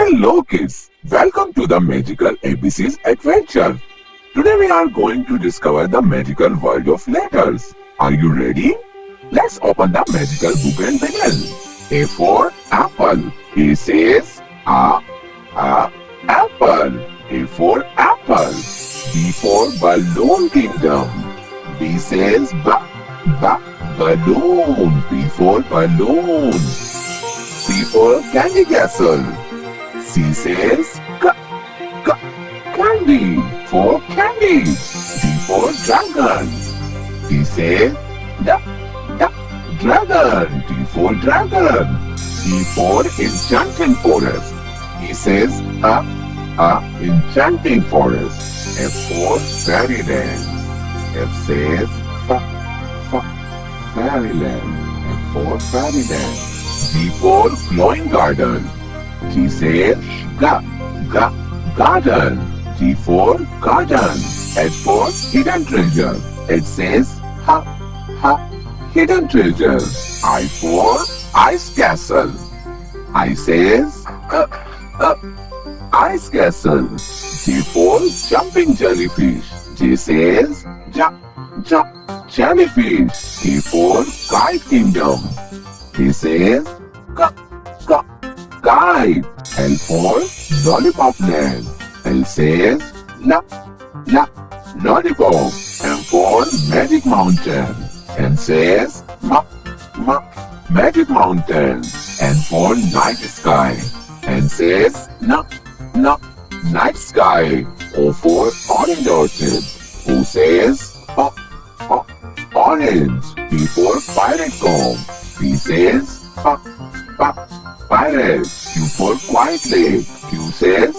Hello kids, welcome to the Magical ABC's adventure. Today we are going to discover the magical world of letters. Are you ready? Let's open the magical book and begin. A for apple. A says apple. A for apple. B for balloon kingdom. B says balloon. B for balloon. C for candy castle. C says candy for candy. D for dragon. D says dragon. D for dragon. E for enchanting forest. E says enchanting forest. F for fairyland. F says fairyland. F for fairyland. G for glowing garden. G says garden. G for garden. H for hidden treasure. H says hidden treasure. I for ice castle. I says ice castle. J for jumping jellyfish. J says jellyfish. K for kite kingdom. K says kite. L for lollipop land. L says lollipop. M for magic mountain. N says magic mountain. N for night sky. N says night sky. O for orange orchid. O says orange. P for pirate cove. P says pirate. Q for quiet lake. Q says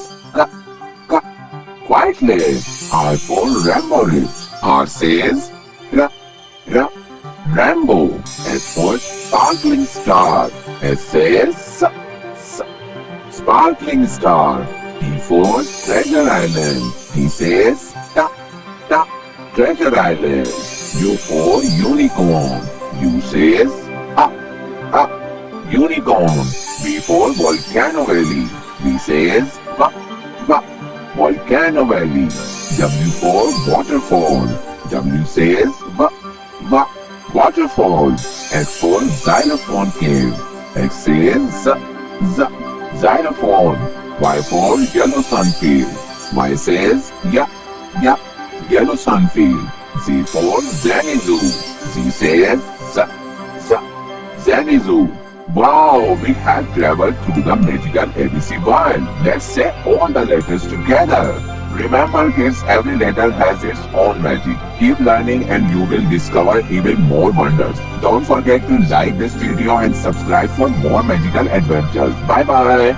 quiet lake. R for rainbow ridge. R says rainbow. S for sparkling star. S says sparkling star. T for treasure island. T says treasure island. U for unicorn. U says unicorn. V for volcano valley. V says volcano valley. W for waterfall. W says waterfall. X for xylophone cave. X says xylophone. Y for yellow sunfield. Y says yellow sunfield. Z for Xanadu. Z says Xanadu. Wow, we have traveled through the magical ABC world. Let's say all the letters together. Remember kids, every letter has its own magic. Keep learning and you will discover even more wonders. Don't forget to like this video and subscribe for more magical adventures. Bye bye.